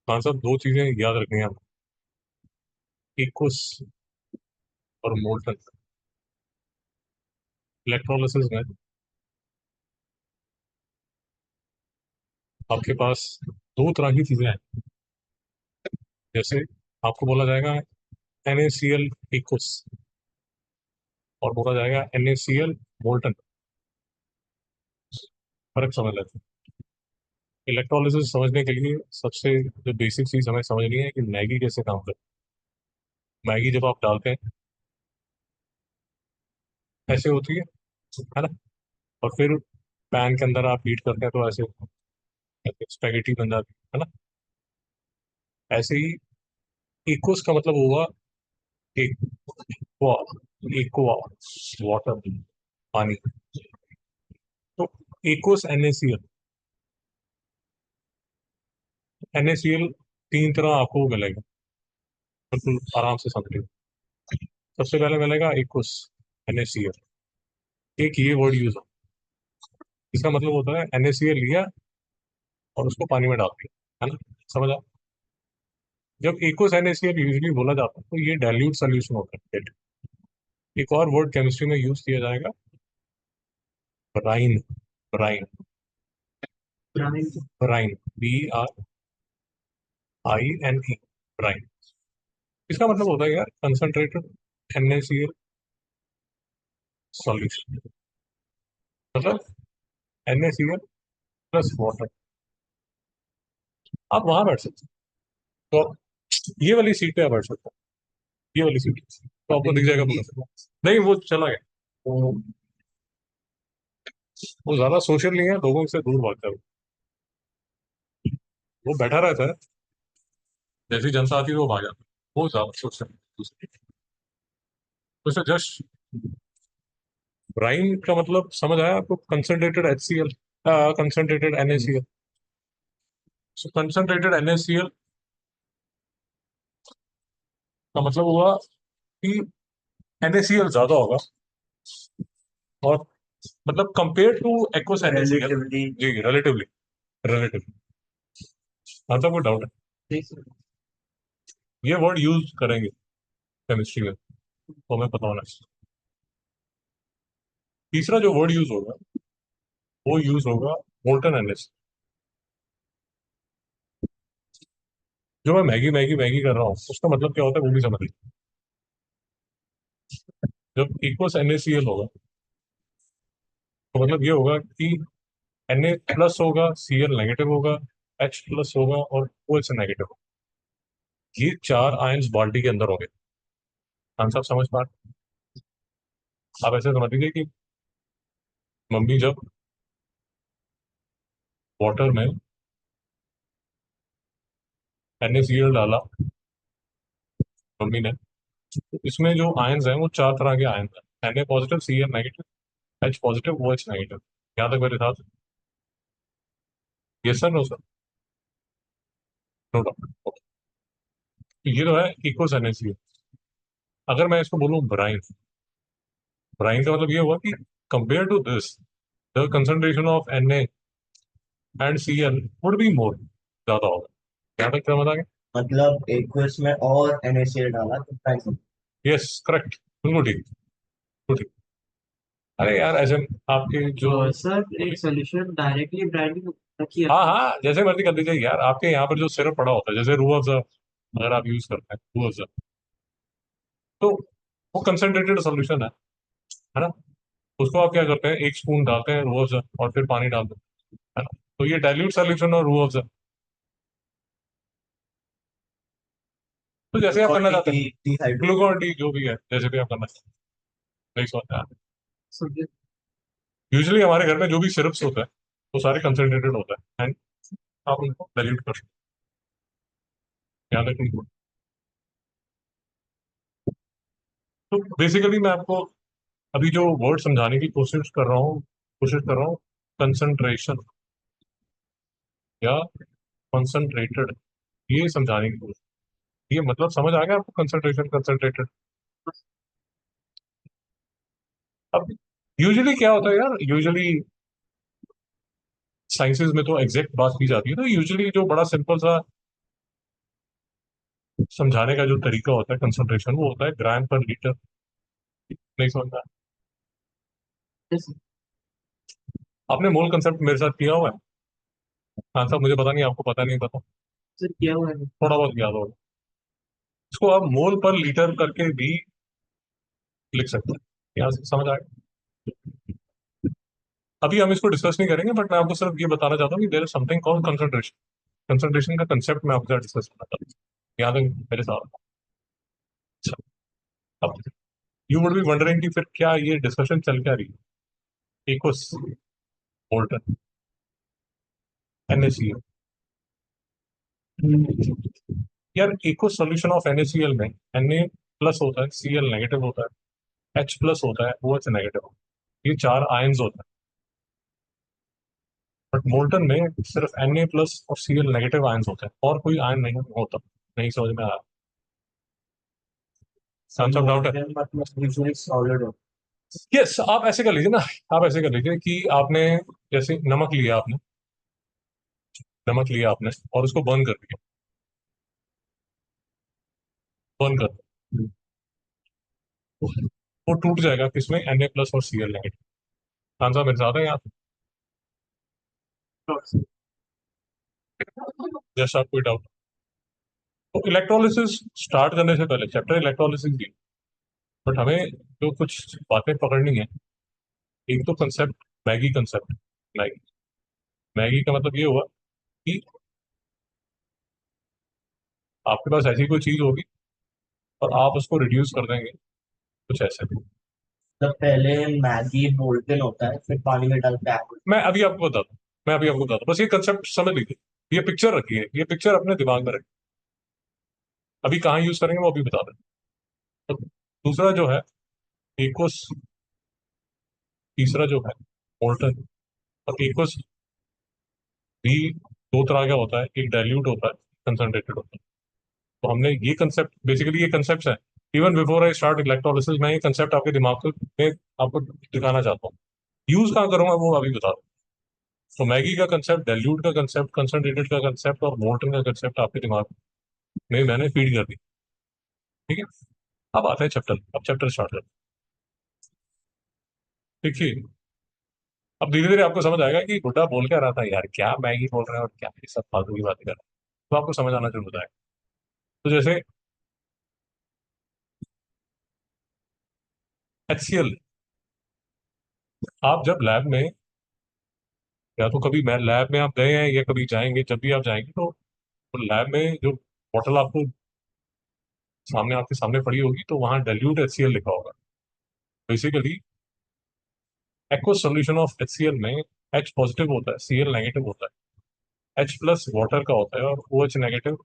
हाँ सब दो चीजें याद रखनी है आपको, इक्वस और मोल्टन। इलेक्ट्रोलिसिस में आपके पास दो तरह की चीजें हैं। जैसे आपको बोला जाएगा NaCl इक्वस और बोला जाएगा NaCl मोल्टन। फर्क समझ लेते हैं। इलेक्ट्रोलिसिस समझने के लिए सबसे जो बेसिक चीज हमें समझनी है कि मैगी कैसे काम करती है। मैगी जब आप डालते हैं ऐसे होती है ना। और फिर पैन के अंदर आप हीट करते हैं तो ऐसे स्पेगेटी बन जाती है ना। ऐसे ही इक्वस का मतलब हुआ एक्वा, एक्वा वाटर, पानी। तो एक्वस NaCl, NaCl तीन तरह आपको मिलेगा, बिल्कुल आराम से समझिए। सबसे पहले मिलेगा एक्वस NaCl। एक ये वर्ड यूज है, इसका मतलब होता है NaCl लिया और उसको पानी में डाल दिया, है ना। समझ आ। जब एक्वस NaCl यूजली बोला जाता है तो ये डाइल्यूट सोल्यूशन होता है। एक और वर्ड केमिस्ट्री में यूज किया जाएगा, brine. Brine, brine, BRINE, brine. इसका मतलब होता है यार कंसंट्रेटेड NaCl सॉल्यूशन, मतलब NaCl प्लस वाटर। आप वहां बैठ सकते हो, तो ये वाली सीट पे आप बैठ सकते हो। ये वाली सीट तो आपको दिख जाएगा पूरा। नहीं वो चला गया, वो ज्यादा सोशल नहीं है, लोगों से दूर भागता है। वो बैठा रहता है, जैसी जनता आती है वो भाग जाता है। वो ज्यादा सोशल। तो जस्ट ब्राइन का मतलब समझ आया आपको, कंसंट्रेटेड HCl, कंसंट्रेटेड NaCl। सो कंसंट्रेटेड NaCl का मतलब हुआ कि NaCl ज्यादा होगा, और मतलब compare to aqueous NaCl। Relatively, जी रिलेटिवली, रिलेटिवली। आता कोई डाउट है? ये वर्ड यूज करेंगे केमिस्ट्री में, तो हमें पता होना चाहिए। तीसरा जो वर्ड यूज होगा वो यूज होगा मोल्टन NaCl। जो मैं मैगी मैगी मैगी कर रहा हूँ उसका मतलब क्या होता है वो भी समझ लीजिए। जब इक्वस NaCl होगा तो मतलब ये होगा कि Na प्लस होगा, Cl नेगेटिव होगा, H प्लस होगा और OH नेगेटिव होगा। ये चार आयंस बाल्टी के अंदर होंगे। आंसर समझ पा रहे हैं? आप ऐसे समझ लीजिए कि मम्मी जब वाटर में NaCl डाला, मम्मी ने, तो इसमें जो आयंस हैं वो चार तरह के आयंस हैं। Na positive, Cl negative, H positive, OH negative. यहाँ तक मेरे साथ? Yes sir, no sir? No doubt. तो ये तो है इक्वस NaCl। अगर मैं इसको बोलूँ ब्राइन, ब्राइन का मतलब ये हुआ कि compare to this the concentration of Na and Cl would be more, ज्यादा होगा। यहाँ तक समझ आ गया? मतलब एक क्वेश्च में और NaCl डाला तो प्राइस। यस करेक्ट, बिल्कुल ठीक, बिल्कुल ठीक। अरे यार ऐसे आपके जो सर एक सोल्यूशन डायरेक्टली ब्रांडिंग रखिए। हाँ हाँ जैसे मर्जी कर दीजिए यार। आपके यहाँ पर जो सिरप पड़ा होता है जैसे रूह अफ़ज़ा, अगर आप यूज करते हैं रूह अफ़ज़ा, तो वो कंसंट्रेटेड सोल्यूशन है ना। उसको आप क्या करते हैं, एक स्पून डालते हैं रूह अफ़ज़ा और फिर पानी डालते हैं, है ना। तो ये डाइल्यूट सोल्यूशन और रूह अफ़ज़ा। तो जैसे आप करना चाहते हैं, ग्लूकोन डी जो भी है, जैसे भी आप करना चाहते हैं, नहीं सोचते हैं। यूजुअली हमारे घर में जो भी सिरप्स होता है वो सारे कंसंट्रेटेड होता है एंड आप उनको डाइल्यूट कर सकते हैं, याद रखना। तो बेसिकली मैं आपको अभी जो वर्ड समझाने की कोशिश कर रहा हूँ कंसंट्रेशन या कंसंट्रेटेड, ये समझाने की कोशिश। ये मतलब समझ आ गया आपको, कंसंट्रेशन कंसंट्रेटेड। अब यूजुअली क्या होता है यार, यूजुअली साइंसेज में तो एग्जैक्ट बात की जाती है, तो यूजुअली जो बड़ा सिंपल सा समझाने का जो तरीका होता है कंसंट्रेशन, वो होता है ग्राम पर लीटर। नहीं समझना? जैसे आपने मोल कंसेप्ट मेरे साथ किया हुआ है? हाँ साहब, मुझे पता नहीं, आपको पता नहीं पता? सर किया हुआ है। थोड़ा बहुत याद होगा। इसको आप मोल पर लीटर करके भी लिख सकते हैं। यहाँ से समझ आएगा। अभी हम इसको डिस्कस नहीं करेंगे, बट मैं आपको सिर्फ ये बताना चाहता हूँ कि there is something called concentration. Concentration का कंसेप्ट मैं आपके साथ डिस्कस करना चाहता हूँ। यहाँ तक मेरे साथ। अच्छा, अब यू वुड बी वंडरिंग कि फिर क्या ये डिस्कशन चल क्या रही है। Equals molten NaCl। यार इक्व सॉल्यूशन ऑफ NaCl में Na प्लस होता है, Cl नेगेटिव होता है, H प्लस होता है, OH नेगेटिव। ये चार आयंस होते हैं। बट मोल्टन में सिर्फ Na प्लस और Cl नेगेटिव आयंस होते हैं, और कोई आयन नहीं होता। नहीं समझ में आया? कौन सा डाउट है? मतलब यूजुअली सॉलिड हो। यस, आप ऐसे कर लीजिए ना। आप ऐसे कर लीजिए कि आपने जैसे नमक लिया आपने, नमक लिया आपने और उसको बर्न कर दिया। बर्न कर दिया। वो टूट जाएगा किसमें? Na प्लस और Cl नेगेटिव। आंसर मेरे साथ है यहाँ। जैसा आप कोई डाउट? तो इलेक्ट्रोलिसिस स्टार्ट करने से पहले चैप्टर इलेक्ट्रोलिसिस भी, बट हमें जो कुछ बातें पकड़नी है। एक तो concept, Maggi concept. Maggi, Maggi का मतलब ये हुआ कि आपके पास ऐसी कोई चीज होगी और आप उसको रिड्यूस कर देंगे, कुछ ऐसे। मतलब पहले मैगी बोल्टन होता है, फिर पानी में डाल के ऐड। मैं अभी आपको बताता हूँ, मैं अभी आपको बताता हूँ, बस ये कंसेप्ट समझ लीजिए। ये पिक्चर रखी है, ये पिक्चर अपने दिमाग में रखिए। अभी कहाँ यूज करेंगे वो अभी बता दें। तो दूसरा जो है एक्वस, तीसरा जो है मोल्टन। और एक्वस भी दो तरह का होता है, एक डाइल्यूट होता है, कंसंट्रेटेड होता है। तो हमने ये कंसेप्ट, बेसिकली ये कंसेप्ट है। Even before I start electrolysis, मैं ये कंसेप्ट आपके दिमाग को में आपको दिखाना चाहता हूँ। यूज कहाँ करूंगा वो अभी बता दूँ। तो मैगी का कंसेप्ट, डाइल्यूट का कंसेप्ट, कंसंट्रेटेड का कंसेप्ट और मोल्टन का कंसेप्ट आपके दिमाग में मैंने फीड कर दी। ठीक है, अब आता है चैप्टर। अब चैप्टर स्टार्ट करते हैं। देखिए, अब धीरे धीरे आपको समझ आएगा कि बुड्ढा बोल क्या रहा था यार, क्या मैगी बोल रहे हैं और क्या ये सब फालतू की बातें कर रहे हैं। तो आपको समझ आना शुरू हो जाएगा। तो जैसे HCl, आप जब लैब में, या तो कभी मैं लैब में आप गए हैं या कभी जाएंगे, जब भी आप जाएंगे तो लैब में जो बॉटल आपको सामने, आपके सामने पड़ी होगी, तो वहाँ डाइल्यूट HCl लिखा होगा। Basically aqueous solution of HCl में H पॉजिटिव होता है, Cl नेगेटिव होता है, H प्लस वाटर का होता है और OH नेगेटिव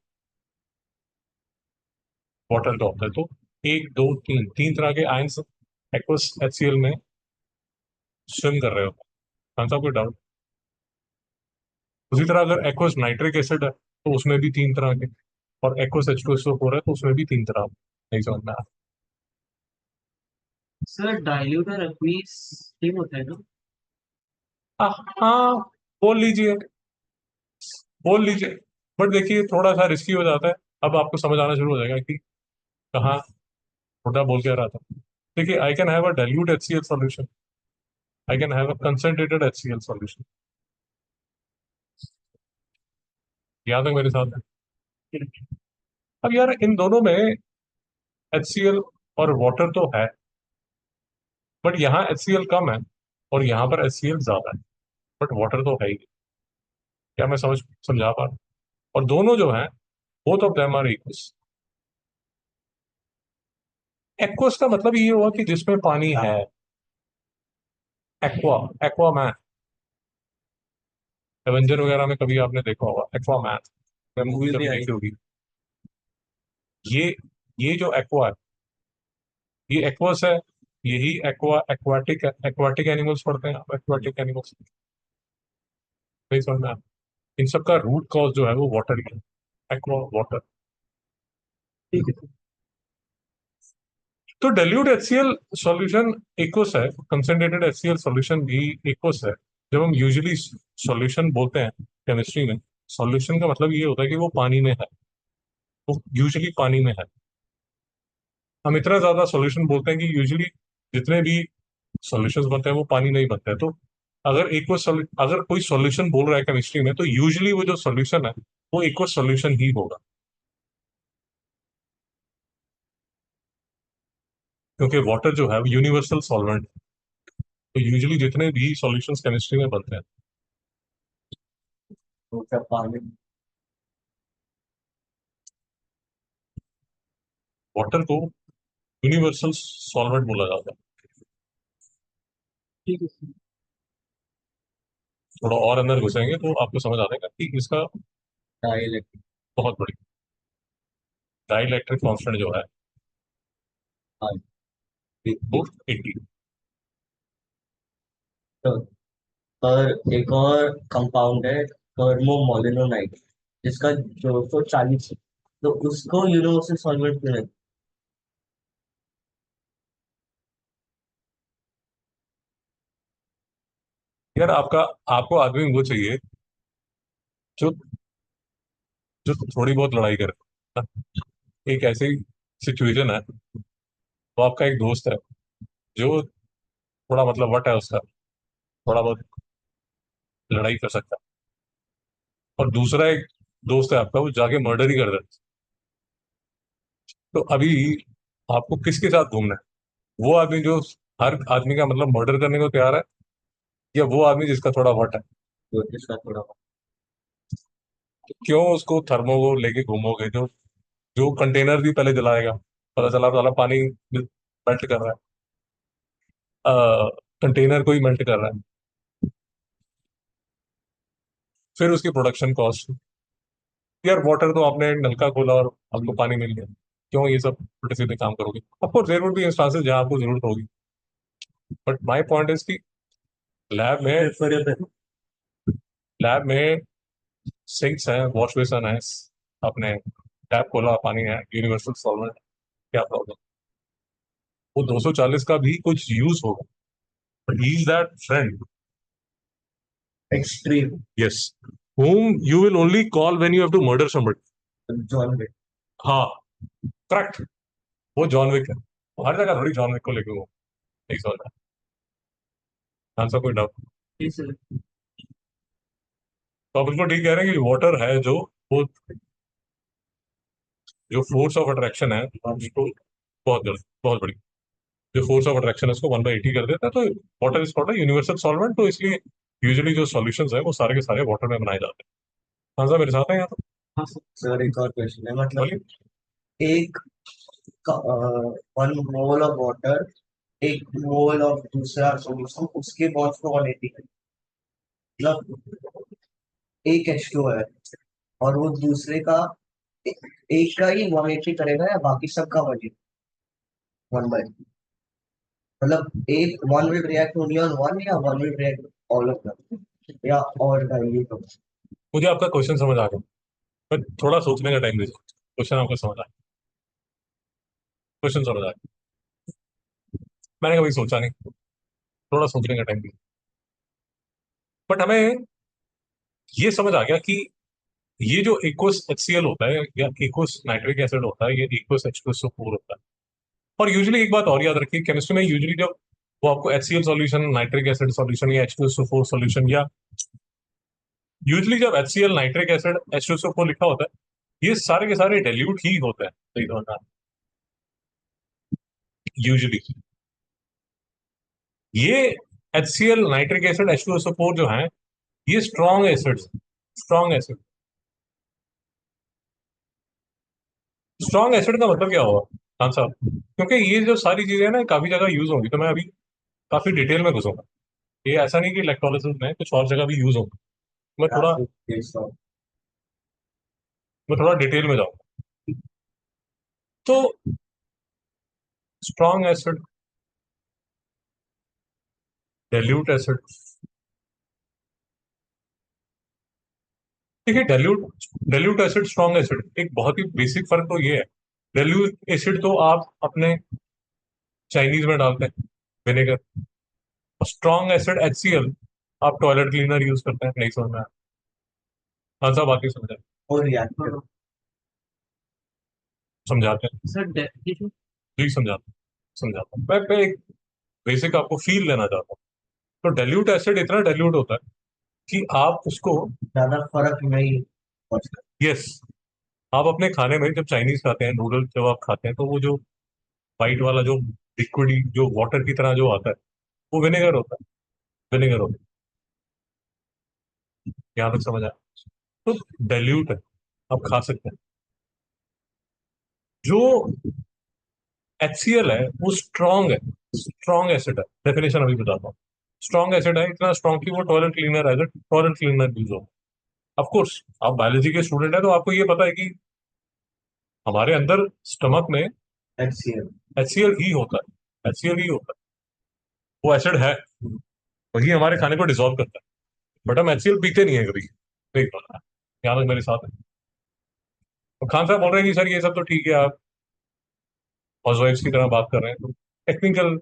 वाटर का होता है। तो एक दो तीन, तीन तरह के आयंस एक्वस HCl में स्विम कर रहे होते हैं। कौन सा कोई डाउट? उसी तरह अगर एक्वस नाइट्रिक एसिड है तो उसमें भी तीन तरह के, और एक्वस H2SO4 है तो उसमें भी तीन तरह। नहीं समझ में आया? सर डाइल्यूट और एक्वीस सेम होता है ना? हाँ, बोल लीजिए, बोल लीजिए। बट देखिए थोड़ा सा रिस्की हो जाता है। अब आपको समझ आना शुरू हो जाएगा कि कहाँ छोटा बोल के रहा था। देखिए, I can have a dilute HCl solution, I can have a concentrated HCl solution. यहाँ तक मेरे साथ है। अब यार इन दोनों में HCl और वाटर तो है, बट यहाँ HCl कम है और यहाँ पर HCl ज्यादा है, बट वाटर तो है ही। क्या मैं समझा पा रहा हूँ? और दोनों जो हैं, both of them are aqueous. Aqueous का मतलब ये हुआ कि जिसमें पानी है। एक्वा, एक्वा मैन, एवेंजर वगैरह में कभी आपने देखा होगा एक्वा मैन, मूवी जब देखी होगी। ये ये जो एक्वा है, ये एक्वस है। यही एक्वा, एक्वाटिक, एक्वाटिक एनिमल्स पढ़ते हैं आप, एक्वाटिक एनिमल्स। नहीं समझ में आया? इन सब का रूट कॉज जो है वो वाटर ही है, एक्वा वाटर। ठीक है, तो डाइल्यूट HCl सॉल्यूशन एक्वस है, कंसंट्रेटेड HCl सॉल्यूशन भी एक्वस है। जब हम यूजुअली सॉल्यूशन बोलते हैं केमिस्ट्री में, सॉल्यूशन का मतलब ये होता है कि वो पानी में है। वो यूजुअली पानी में है। हम इतना ज्यादा सॉल्यूशन बोलते हैं कि यूजुअली जितने भी सॉल्यूशंस बनते हैं वो पानी नहीं बनते हैं। तो अगर कोई सॉल्यूशन बोल रहा है केमिस्ट्री में, तो यूजुअली वो जो सॉल्यूशन है वो एक्वस सॉल्यूशन ही होगा, क्योंकि वाटर जो है वो यूनिवर्सल सॉल्वेंट है। तो यूजुअली जितने भी सॉल्यूशंस केमिस्ट्री में बनते हैं, तो क्या पानी। वाटर को यूनिवर्सल सॉल्वेंट बोला जाता है। ठीक है। थोड़ा और अंदर घुसेंगे तो आपको समझ आ जाएगा कि इसका डाइलेक्ट्रिक। बहुत बड़ी डाइलेक्ट्रिक कांस्टेंट जो है हाँ। वो 80। तो पर एक और कंपाउंड है, थर्मोमोलिनोनाइट, जिसका 240, तो उसको यूनिवर्सल सॉल्वेंट क्यों नहीं? यार आपको आदमी वो चाहिए जो जो थोड़ी बहुत लड़ाई करे। एक ऐसी सिचुएशन है, वो आपका एक दोस्त है जो थोड़ा मतलब वट है उसका, थोड़ा बहुत लड़ाई कर सकता है, और दूसरा एक दोस्त है आपका वो जाके मर्डर ही कर देता है। तो अभी आपको किसके साथ घूमना है? वो आदमी जो हर आदमी का मतलब मर्डर करने को तैयार है, या वो आदमी जिसका थोड़ा वट है? तो इसका थोड़ा। तो क्यों उसको थर्मो को लेके घूमोगे, जो जो कंटेनर भी पहले जलाएगा, पता चला साला पानी मेल्ट कर रहा है, कंटेनर को ही मेल्ट कर रहा है, फिर उसकी प्रोडक्शन कॉस्ट। यार वाटर तो आपने नलका खोला और आपको पानी मिल गया, क्यों ये सब उल्टे सीधे काम करोगे? Of course there would be instances जहां आपको जरूरत होगी, बट माय पॉइंट इज कि लैब में लैब में सिंक्स हैं, वॉश बेसन है, अपने टैप खोला पानी है, यूनिवर्सल सॉल्वेंट, क्या प्रॉब्लम? वो 240 का भी कुछ यूज होगा, but he is that friend, extreme. Yes, whom you will only call when you have to murder somebody. John Wick. हाँ, करेक्ट, वो जॉन विक है। वो हर जगह थोड़ी जॉन विक को लेके वो एक सौ आंसर कोई डाउट। इसलिए तो आप बिल्कुल ठीक कह रहे हैं कि वाटर है जो वो जो फोर्स ऑफ अट्रैक्शन है उसको बहुत जल्द बहुत बड़ी, जो फोर्स ऑफ अट्रैक्शन है उसको 1/80 कर देता है। तो water is called universal solvent, तो इसलिए यूजुअली जो सॉल्यूशंस है वो सारे के सारे वाटर में बनाए जाते हैं। आंसर मेरे साथ है यहाँ तो, सर एक और क्वेश्चन है, मतलब बोलिए। एक 1 mole of water, 1 mole of दूसरा सॉल्यूशन, उसके बॉन्ड्स को 180 है। मतलब एक H2 है और वो दूसरे का ए- एक का ही 180 करेगा या बाकी सबका 1 बाई, मतलब एक one will react only on one या one will react all of them, या और का ये तो। मुझे आपका क्वेश्चन समझ आ गया, पर थोड़ा सोचने का टाइम दीजिए। क्वेश्चन आपको समझ आया? क्वेश्चन समझ आया? मैंने कभी सोचा नहीं, थोड़ा सोचने का टाइम दीजिए। बट हमें ये समझ आ गया कि ये जो एक्वस HCl होता है या एक्वस नाइट्रिक एसिड होता है, ये एक्वस H2SO4 होता है। और यूजुअली एक बात और याद रखिए, केमिस्ट्री में यूजुअली जब वो आपको HCl solution, nitric acid solution या H2SO4 सॉल्यूशन, या यूजुअली जब HCl नाइट्रिक एसिड H2SO4 लिखा होता है, ये सारे के सारे डाइल्यूट ही होते हैं, सही समझना। यूजुअली ये HCl नाइट्रिक एसिड H2SO4 जो है, ये strong acids, strong acid. Strong acid का मतलब क्या होगा खान साहब? क्योंकि ये जो सारी चीजें ना काफी जगह यूज होंगी, तो मैं अभी काफी डिटेल में घुसूंगा। ये ऐसा नहीं कि इलेक्ट्रोलिसिस में, कुछ और जगह भी यूज होंगे। मैं थोड़ा मैं थोड़ा डिटेल में जाऊंगा। तो स्ट्रॉन्ग एसिड, डाइल्यूट एसिड, देखिए dilute dilute acid, strong acid, एक बहुत ही बेसिक फर्क तो ये है। डाइल्यूट एसिड तो आप अपने चाइनीज में डालते हैं, विनेगर। और स्ट्रॉन्ग एसिड HCl आप टॉयलेट क्लीनर यूज करते हैं, नहीं समझ में आया? कौन सा बात नहीं समझ आया? और रिएक्टर। समझाते हैं। Sir definition. जी समझाता हूँ मैं एक बेसिक आपको फील लेना चाहता हूँ। तो डाइल्यूट एसिड इतना डाइल्यूट होता है कि आप उसको, ज्यादा फर्क नहीं पड़ता। यस, आप अपने खाने में जब चाइनीज खाते हैं, नूडल्स जब आप खाते हैं, तो वो जो वाइट वाला जो लिक्विड जो वाटर की तरह जो आता है, वो विनेगर होता है। विनेगर होता है, यहाँ तक समझ आया? तो डाइल्यूट है, आप खा सकते हैं। जो HCl है वो स्ट्रॉन्ग है, स्ट्रॉन्ग एसिड है। डेफिनेशन अभी बताता हूँ। स्ट्रॉन्ग एसिड है, इतना स्ट्रॉन्ग कि वो toilet cleaner as a toilet cleaner use हो। ऑफ कोर्स आप बायोलॉजी के स्टूडेंट हैं तो आपको ये पता है कि हमारे अंदर स्टमक में HCl। HCl ही होता है। HCl ही होता है, वो एसिड है, वही हमारे खाने को डिसॉल्व करता है। बट हम HCl पीते नहीं है कभी। देख लो, यहाँ तक मेरे साथ है। तो खान साहब बोल रहे हैं कि सर ये सब तो ठीक है, आप हाउसवाइफ्स की तरह बात कर रहे हैं, तो टेक्निकल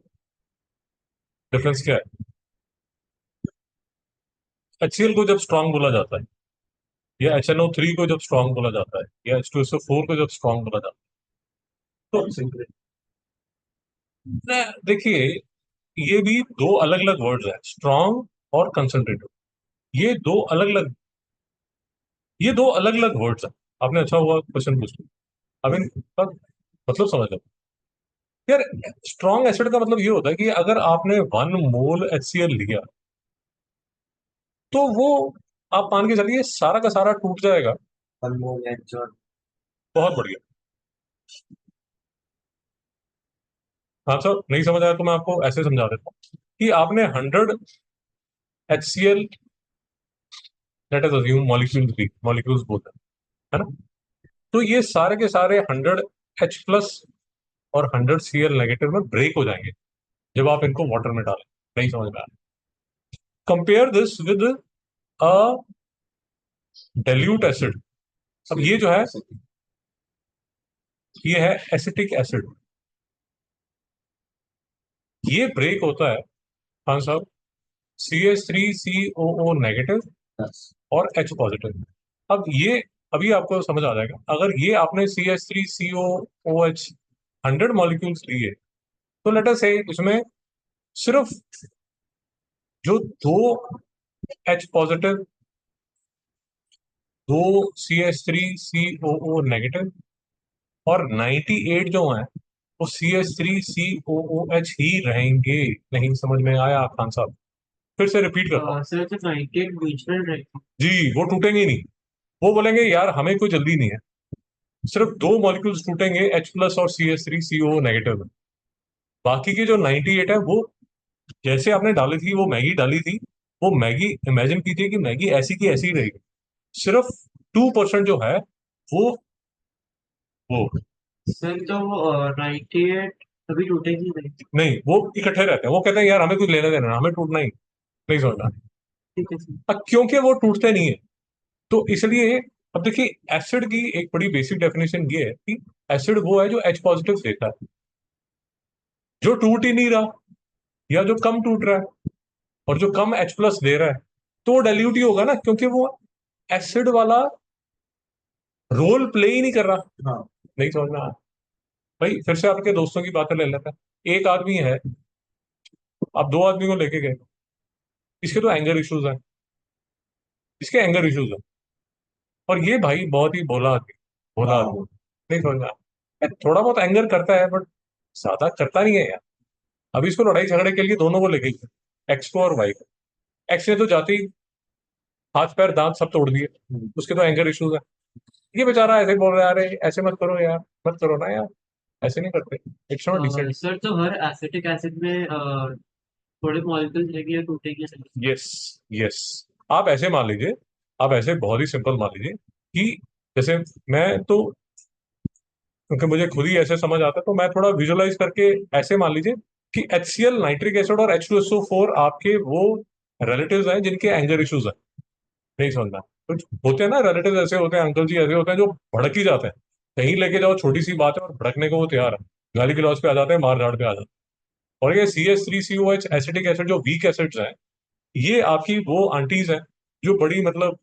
डिफरेंस क्या है? HCl को जब स्ट्रांग बोला जाता है, या HNO3 को जब स्ट्रांग बोला जाता है, या H2SO4 को जब स्ट्रांग बोला जाता है, तो देखिए, ये भी दो अलग अलग वर्ड्स हैं, स्ट्रांग और कंसंट्रेटेड। ये दो अलग अलग ये दो अलग अलग वर्ड्स हैं। आपने अच्छा हुआ क्वेश्चन पूछ लिया। आई मीन, मतलब समझ लो यार। स्ट्रॉन्ग एसिड का मतलब ये होता है कि अगर आपने 1 मोल HCl लिया, तो वो, आप मान के चलिए, सारा का सारा टूट जाएगा। अनमोल। बहुत बढ़िया। हाँ सर, नहीं समझ आया तो मैं आपको ऐसे समझा देता हूँ कि आपने 100 HCl, let us assume molecules भी मॉलिक्यूल्स बोलते हैं, है ना? तो ये सारे के सारे 100H+ और 100Cl- में ब्रेक हो जाएंगे जब आप इनको वाटर में डालें। नहीं समझ में आया? Compare this with a dilute acid. अब ये जो है, ये है एसिटिक एसिड। ये ब्रेक होता है, हाँ साहब, CH3COO- और H+। अब ये, अभी आपको समझ आ जाएगा। अगर ये आपने CH3COOH 100 मॉलिक्यूल्स लिए, तो लेट अस से उसमें सिर्फ जो दो H+, दो CH3COO- और 98 जो है वो CH3COOH ही रहेंगे। नहीं समझ में आया खान साहब? फिर से रिपीट करता हूँ। सर तो 98 न्यूट्रल रहेगा। जी, वो टूटेंगे ही नहीं। वो बोलेंगे यार हमें कोई जल्दी नहीं है, सिर्फ दो मॉलिक्यूल्स टूटेंगे, H+ और CH3CO- में। बाकी के जो 98 है, वो जैसे आपने डाली थी, वो मैगी डाली थी, वो मैगी इमेजिन कीजिए कि मैगी ऐसी की ऐसी ही रहेगी। सिर्फ 2% जो है, वो सर तो 98 अभी टूटेगी नहीं। नहीं, वो इकट्ठे रहते हैं। वो कहते हैं यार हमें कुछ लेना देना नहीं, हमें टूटना ही नहीं समझना। ठीक है सर। अब क्योंकि वो टूटते नहीं है, तो इसलिए, अब देखिए, एसिड की एक बड़ी बेसिक डेफिनेशन ये है कि एसिड वो है जो H+ देता है, जो टूट ही नहीं रहा, या जो कम टूट रहा है, और जो कम H+ दे रहा है, तो वो डाइल्यूट ही होगा ना, क्योंकि वो एसिड वाला रोल प्ले ही नहीं कर रहा। हाँ। नहीं समझ में आया? भाई फिर से आपके दोस्तों की बातें ले लेते हैं। एक आदमी है, आप दो आदमी को लेके गए, इसके तो एंगर इश्यूज हैं, इसके एंगर इश्यूज हैं, और ये भाई बहुत ही भोला आदमी, भोला हाँ। आदमी। नहीं समझ में आया? थोड़ा बहुत एंगर करता है, बट ज्यादा करता नहीं है यार। अभी इसको लड़ाई झगड़े के लिए दोनों को ले गई, एक्स को और वाई को। एक्स ने तो जाते ही हाथ पैर दांत सब तोड़ दिए, उसके तो एंगर इश्यूज है। ये बेचारा ऐसे ही बोल रहा है, अरे ऐसे मत करो यार, मत करो ना यार, ऐसे नहीं करते, इट्स नॉट डिसेंट। सर तो हर एसिटिक एसिड में थोड़े मॉलिक्यूल्स रहेंगे या टूटेंगे सर। Yes, yes. आप ऐसे मान लीजिए, आप ऐसे बहुत ही सिंपल मान लीजिए कि जैसे, मैं तो, क्योंकि मुझे खुद ही ऐसे समझ आता है, तो मैं थोड़ा विजुअलाइज करके ऐसे मान लीजिए कि HCl, नाइट्रिक एसिड और H2SO4 आपके वो रिलेटिव्स हैं जिनके एंगर इश्यूज हैं। नहीं समझना, कुछ होते हैं ना रिलेटिव, ऐसे होते हैं, अंकल जी ऐसे होते हैं जो भड़क ही जाते हैं। कहीं लेके जाओ छोटी सी बात है और भड़कने को वो तैयार है, गाली गलौज पे आ जाते हैं, मार झाड़ पे आ जाते हैं। और ये CH3COH एसिटिक एसिड जो वीक एसिड्स हैं, ये आपकी वो आंटीज हैं जो बड़ी मतलब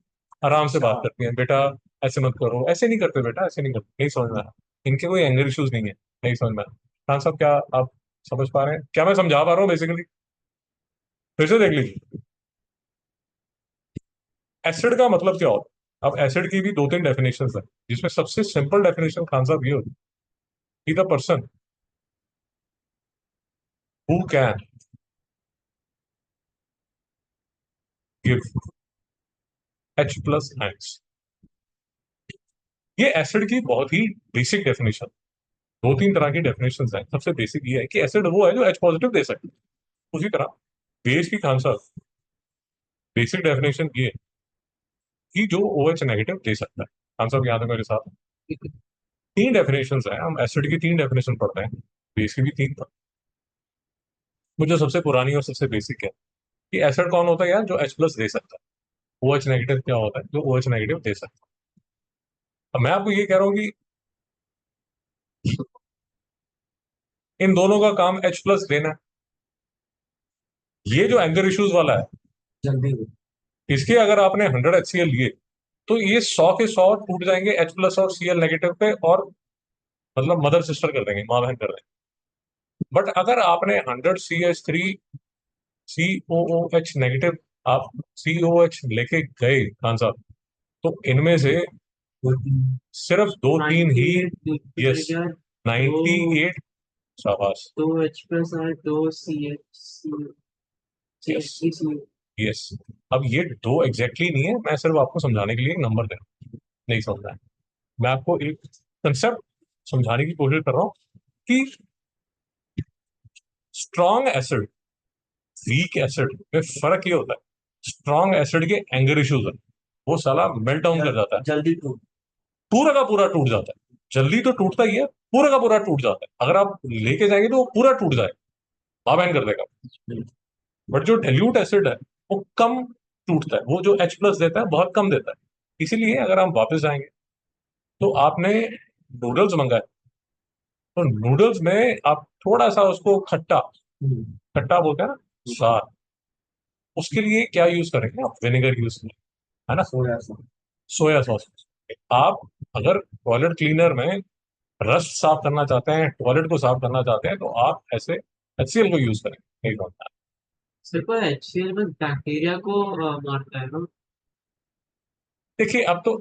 आराम से बात करती हैं, बेटा ऐसे मत करो, ऐसे नहीं करते बेटा, ऐसे नहीं करते। नहीं समझ में आया? इनके कोई एंगर इश्यूज नहीं है, नहीं समझ में। खान साहब क्या आप समझ पा रहे हैं क्या मैं समझा पा रहा हूँ बेसिकली? फिर से देख लीजिए, एसिड का मतलब क्या होता है। अब एसिड की भी दो तीन डेफिनेशन है, जिसमें सबसे सिंपल डेफिनेशन खान साहब ये होती है, the person who can give H+. ये एसिड की बहुत ही बेसिक डेफिनेशन। दो तीन तरह की डेफिनेशन हैं, सबसे बेसिक ये है कि एसिड वो है जो H पॉजिटिव दे सकता है। उसी तरह बेस की खान साहब बेसिक डेफिनेशन ये है कि जो OH नेगेटिव दे सकता है। खान साहब याद है मेरे साथ? तीन डेफिनेशन है, हम एसिड की तीन डेफिनेशन पढ़ते हैं, बेस की भी तीन पढ़ते हैं। मुझे सबसे पुरानी और सबसे बेसिक है कि एसिड कौन होता है यार जो H+ दे सकता है। OH नेगेटिव क्या होता है जो OH नेगेटिव दे सकता है। अब मैं आपको ये कह रहा हूँ कि इन दोनों का काम H+ देना है। ये जो एंगर इश्यूज वाला है, जल्दी इसके अगर आपने 100 HCl लिए तो ये 100 के 100 टूट जाएंगे H+ और Cl नेगेटिव पे, और मतलब मदर सिस्टर कर देंगे, माँ बहन कर देंगे। बट अगर आपने 100 CH3COOH नेगेटिव आप COH लेके गए खान साहब, तो इनमें से सिर्फ दो तीन ही, 98 यस, 98, शाबाश, दो H+ और दो यस, CH3 यस। अब ये दो एग्जैक्टली नहीं है, मैं सिर्फ आपको समझाने के लिए एक नंबर दे रहा हूँ, नहीं समझ रहा है। मैं आपको एक कंसेप्ट समझाने की कोशिश कर रहा हूँ कि स्ट्रॉन्ग एसिड वीक एसिड में फर्क ये होता है, स्ट्रॉन्ग एसिड के एंगर इश्यूज है, वो साला मेल्ट डाउन कर जाता है, जल्दी टूट पूरा का पूरा टूट जाता है। जल्दी तो टूटता ही है, पूरा का पूरा टूट जाता है। अगर आप लेके जाएंगे तो वो पूरा टूट जाए, बाबैन कर देगा। बट जो डाइल्यूट एसिड है वो कम टूटता है, वो जो H+ देता है बहुत कम देता है। इसीलिए अगर हम वापस जाएंगे तो आपने नूडल्स मंगाए, तो नूडल्स में आप थोड़ा सा उसको खट्टा, खट्टा बोलते हैं ना, स्वाद, उसके लिए क्या यूज करेंगे आप? विनेगर यूज करेंगे, है ना, सोया सॉस। Soya sauce. आप अगर टॉयलेट क्लीनर में रस्ट साफ करना चाहते हैं, टॉयलेट को साफ करना चाहते हैं, तो आप ऐसे HCl को यूज करें, नहीं होता है। सिर्फ HCl में बैक्टीरिया को मारता है ना। देखिए अब तो,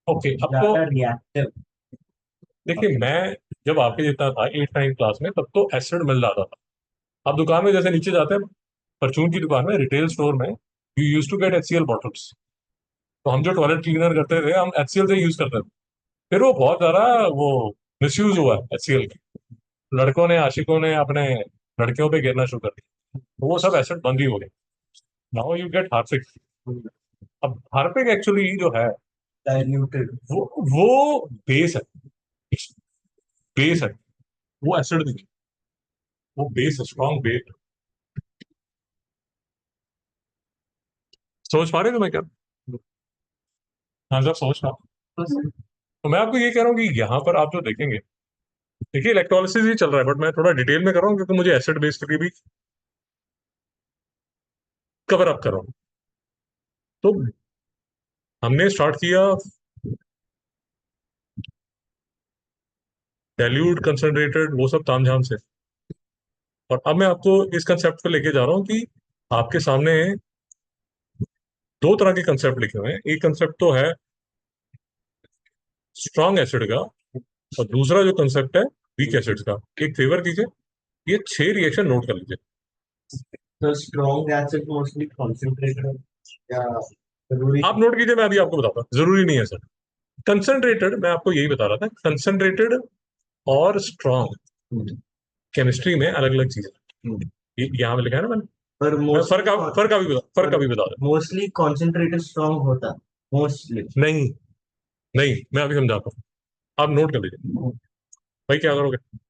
ओके अब तो ज्यादा रिएक्टिव। देखिए, मैं जब आपके जितना था 8 9 क्लास में, तब तो एसिड मिल जाता था। अब दुकान में जैसे नीचे जाते हैं, परचून की दुकान में, रिटेल स्टोर में, you use to get HCl bottles. तो हम जो टॉयलेट क्लीनर करते थे हम HCl से यूज करते थे। फिर वो बहुत ज्यादा वो मिसयूज हुआ HCl की, लड़कों ने आशिकों ने अपने लड़कियों पे गिरना शुरू कर दिया, तो वो सब एसिड बंद ही हो गए। Now you get Harpic. अब हार्पिक एक्चुअली जो है डाइल्यूटेड। वो बेस है, बेस है, वो एसिड नहीं है, वो बेस है, स्ट्रॉन्ग बेस। समझ पा रहे हो मैं क्या? हाँ सर, समझ पा। बस तो मैं आपको ये कह रहा हूँ कि यहाँ पर आप जो देखेंगे, देखिए इलेक्ट्रोलिसिस ही चल रहा है, बट मैं थोड़ा डिटेल में कर रहा हूँ क्योंकि मुझे एसिड बेस के लिए भी कवर अप कर रहा हूँ। तो हमने स्टार्ट किया डाइल्यूट, कंसंट्रेटेड, वो सब तामझाम से, और अब मैं आपको इस कंसेप्ट पे लेके जा रहा हूँ कि आपके सामने दो तरह के कंसेप्ट लिखे हुए हैं। एक कंसेप्ट तो है स्ट्रॉन्ग एसिड का, और दूसरा जो कंसेप्ट है वीक एसिड का। एक फेवर कीजिए, ये 6 रिएक्शन नोट कर लीजिए। तो स्ट्रॉन्ग एसिड मोस्टली कॉन्सेंट्रेटेड या जरूरी आप नोट कीजिए, मैं अभी आपको बताता हूँ, जरूरी नहीं है सर। कंसंट्रेटेड, मैं आपको यही बता रहा था, कंसंट्रेटेड और स्ट्रॉन्ग केमिस्ट्री में अलग अलग चीजें। यहाँ पे लिखा है ना मैंने, पर मैं फर्क अभी बता रहा मोस्टली कॉन्सेंट्रेटेड स्ट्रॉन्ग होता है मोस्टली। नहीं, नहीं, मैं अभी समझाता हूँ, आप नोट कर लीजिए। भाई क्या करोगे,